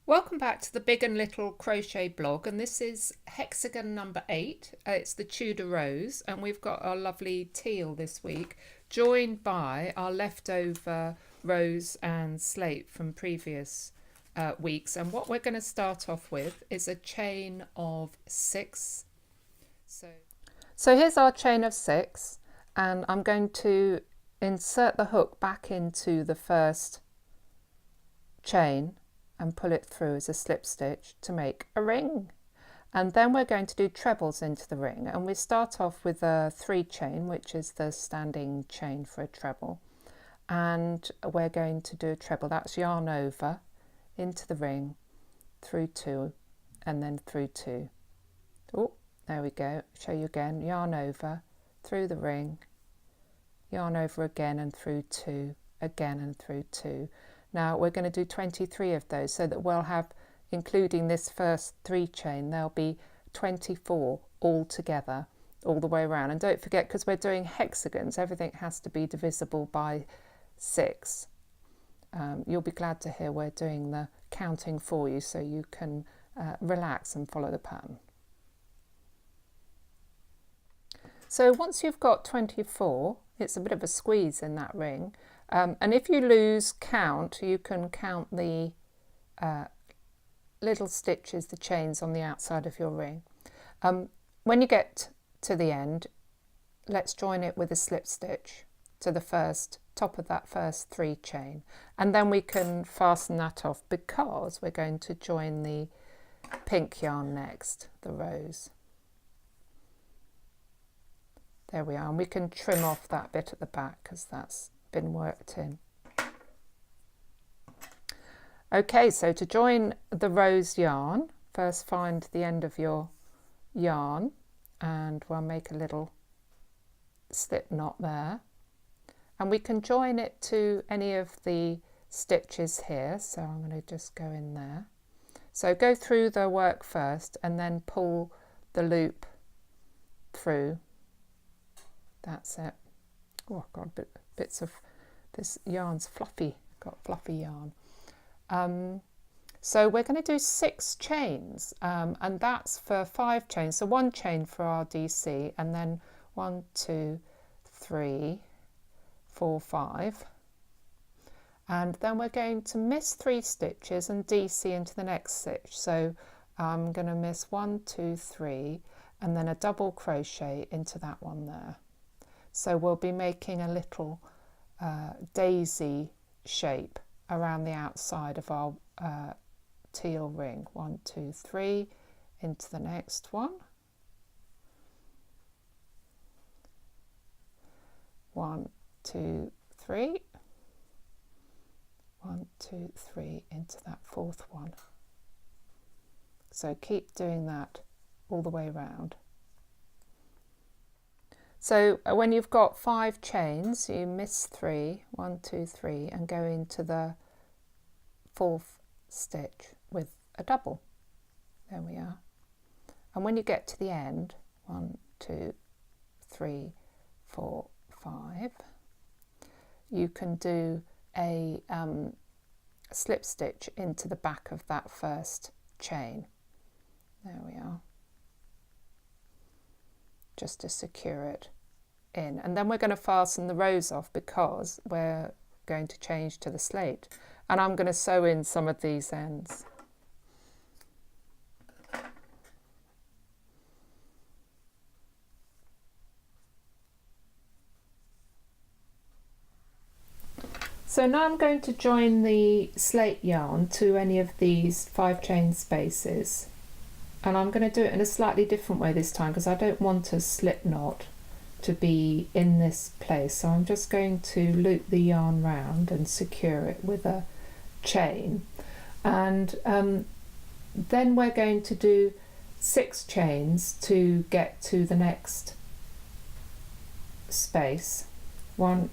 Welcome back to the Big and Little Crochet blog, and this is hexagon number 8. It's the Tudor Rose, and we've got our lovely teal this week, joined by our leftover rose and slate from previous weeks. And what we're going to start off with is a chain of 6. So here's our chain of 6, and I'm going to insert the hook back into the first chain and pull it through as a slip stitch to make a ring. And then we're going to do trebles into the ring, and we start off with a 3 chain, which is the standing chain for a treble, and we're going to do a treble. That's yarn over into the ring, through 2, and then through 2. Oh, there we go. Show you again. Yarn over through the ring, yarn over again and through 2, again and through 2. Now we're going to do 23 of those, so that we'll have, including this first 3 chain, there'll be 24 all together, all the way around. And don't forget, because we're doing hexagons, everything has to be divisible by 6. You'll be glad to hear we're doing the counting for you, so you can relax and follow the pattern. So once you've got 24, it's a bit of a squeeze in that ring. And if you lose count, you can count the little stitches, the chains on the outside of your ring. When you get to the end, let's join it with a slip stitch to the top of that first 3 chain, and then we can fasten that off, because we're going to join the pink yarn next, the rose. There we are, and we can trim off that bit at the back because that's been worked in. Okay, so to join the rose yarn, first find the end of your yarn, and we'll make a little slip knot there, and we can join it to any of the stitches here. So I'm going to just go in there. So go through the work first and then pull the loop through. That's it. Oh, I've got bits of this yarn's fluffy, got fluffy yarn. So we're going to do 6 chains, and that's for 5 chains. So 1 chain for our DC, and then 1, 2, 3, 4, 5. And then we're going to miss 3 stitches and DC into the next stitch. So I'm going to miss 1, 2, 3, and then a double crochet into that one there. So we'll be making a little daisy shape around the outside of our teal ring. 1, 2, 3 into the next one. 1, 2, 3. 1, 2, 3 into that 4th one. So keep doing that all the way around. So when you've got 5 chains, you miss 3, 1, 2, 3, and go into the 4th stitch with a double. There we are. And when you get to the end, 1, 2, 3, 4, 5, you can do a slip stitch into the back of that first chain. There we are. Just to secure it in, and then we're going to fasten the rose off, because we're going to change to the slate, and I'm going to sew in some of these ends. So now I'm going to join the slate yarn to any of these 5 chain spaces. And I'm going to do it in a slightly different way this time, because I don't want a slip knot to be in this place. So I'm just going to loop the yarn round and secure it with a chain. And then we're going to do 6 chains to get to the next space. 1,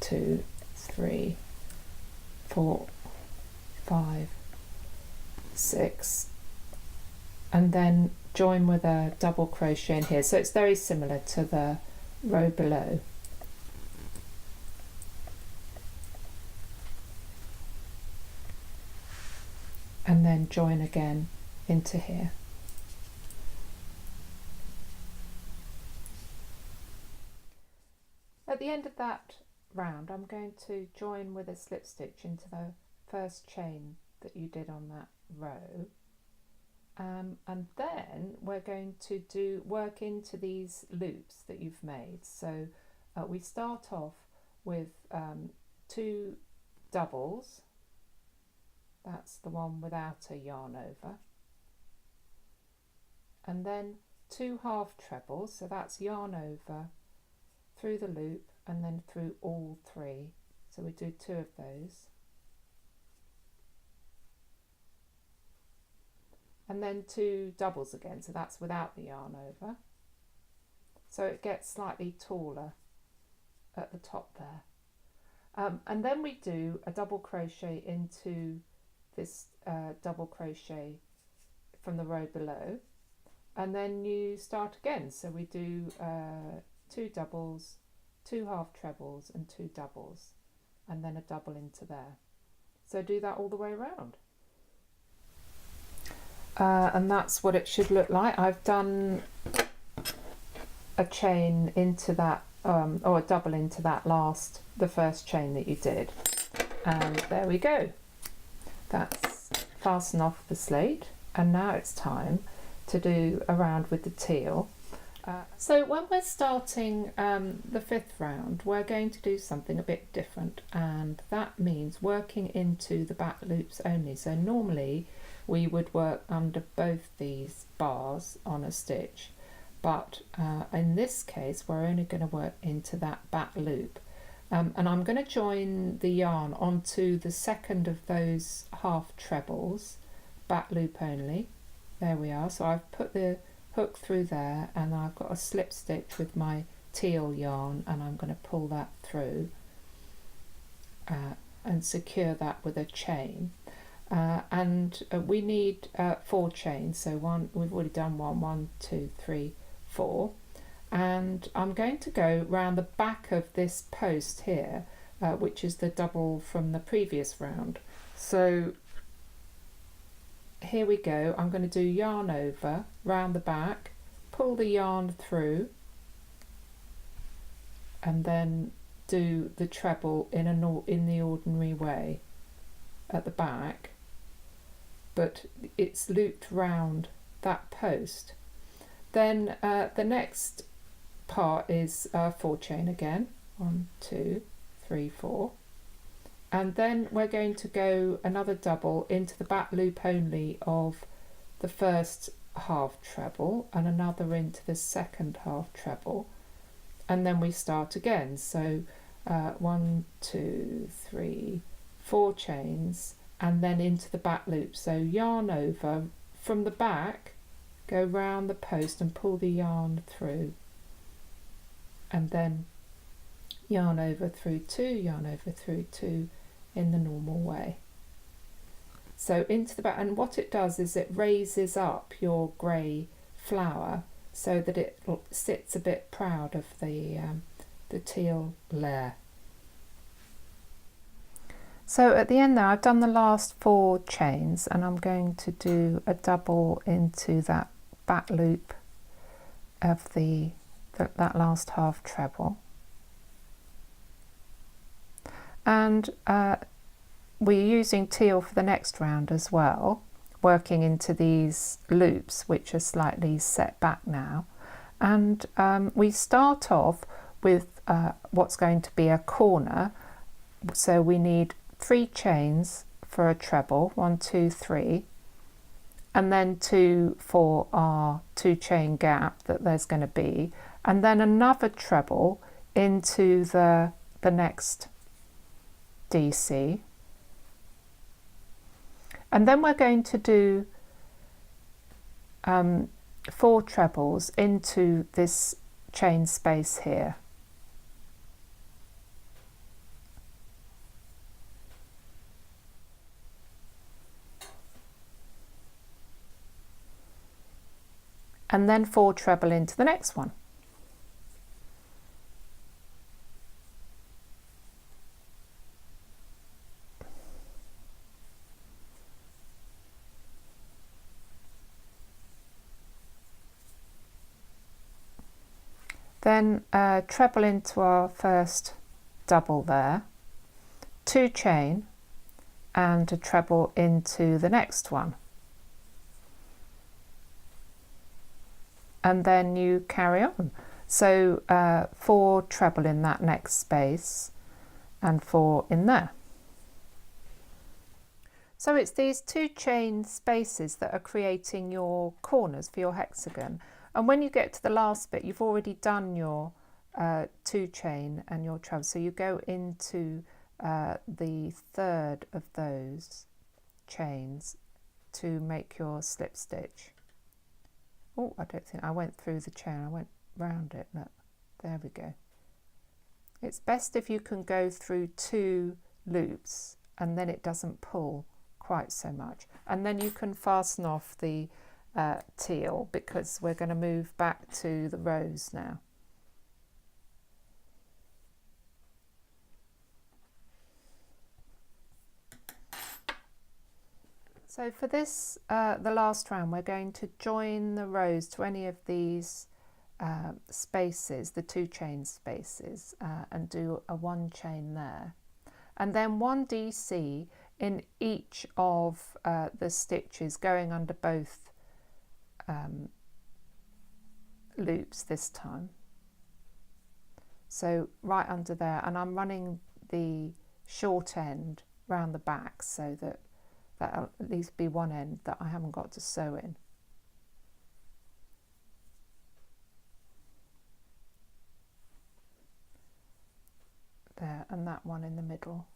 2, 3, 4, 5, 6. And then join with a double crochet in here. So it's very similar to the row below. and then join again into here. At the end of that round, I'm going to join with a slip stitch into the first chain that you did on that row, and then we're going to work into these loops that you've made. So we start off with 2 doubles, that's the one without a yarn over, and then 2 half trebles, so that's yarn over through the loop and then through all 3, so we do 2 of those, and then 2 doubles again, so that's without the yarn over, so it gets slightly taller at the top there, and then we do a double crochet into this double crochet from the row below, and then you start again, so we do 2 doubles, 2 half trebles and 2 doubles, and then a double into there. So do that all the way around. And that's what it should look like. I've done a chain into that, or a double into that the first chain that you did. And there we go. That's fasten off the slate. And now it's time to do a round with the teal. So when we're starting the 5th round, we're going to do something a bit different, and that means working into the back loops only. So normally we would work under both these bars on a stitch, but in this case we're only going to work into that back loop, and I'm going to join the yarn onto the second of those half trebles, back loop only. There we are. So I've put the hook through there, and I've got a slip stitch with my teal yarn, and I'm going to pull that through and secure that with a chain, and we need 4 chains. So we've already done 1, 2, 3, 4, and I'm going to go round the back of this post here, which is the double from the previous round. So here we go. I'm going to do yarn over round the back, pull the yarn through, and then do the treble in the ordinary way at the back, but it's looped round that post. Then the next part is 4 chain again, 1, 2, 3, 4. And then we're going to go another double into the back loop only of the first half treble, and another into the second half treble, and then we start again. So 1, 2, 3, 4 chains, and then into the back loop. So yarn over from the back, go round the post and pull the yarn through, and then yarn over through 2, yarn over through 2 in the normal way. So into the back, and what it does is it raises up your grey flower so that it sits a bit proud of the teal layer. So at the end there, I've done the last 4 chains, and I'm going to do a double into that back loop of that last half treble. And we're using teal for the next round as well, working into these loops which are slightly set back now, and we start off with what's going to be a corner. So we need 3 chains for a treble, 1, 2, 3, and then 2 for our 2 chain gap that there's going to be, and then another treble into the next DC, and then we're going to do 4 trebles into this chain space here. And then 4 treble into the next one. Then treble into our first double there, 2 chain and a treble into the next one, and then you carry on. So 4 treble in that next space and 4 in there. So it's these 2 chain spaces that are creating your corners for your hexagon, and when you get to the last bit you've already done your 2 chain and your treble, so you go into the third of those chains to make your slip stitch. Oh, I don't think I went through the chain, I went round it. Look, there we go. It's best if you can go through 2 loops and then it doesn't pull quite so much, and then you can fasten off the teal, because we're going to move back to the rose now. So for this, the last round, we're going to join the rose to any of these spaces, the 2 chain spaces, and do a 1 chain there, and then 1 DC in each of the stitches going under both loops this time. So right under there, and I'm running the short end round the back so that that'll at least be one end that I haven't got to sew in. There, and that one in the middle.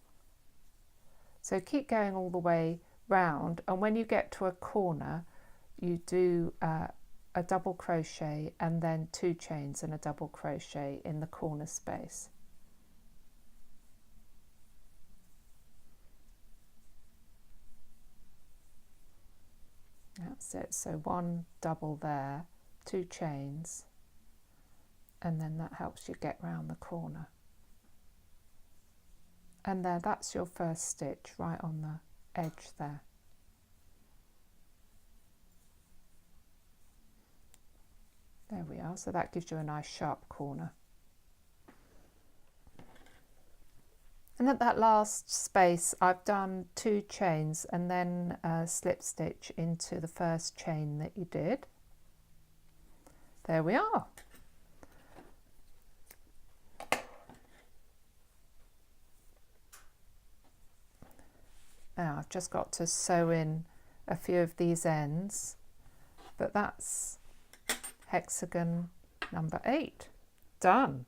So keep going all the way round, and when you get to a corner you do a double crochet and then 2 chains and a double crochet in the corner space. That's it, so 1 double there, 2 chains, and then that helps you get round the corner. And there, that's your first stitch right on the edge there. There we are, so that gives you a nice sharp corner. And at that last space I've done 2 chains and then a slip stitch into the first chain that you did. There we are. Now I've just got to sew in a few of these ends, but that's hexagon number 8 done.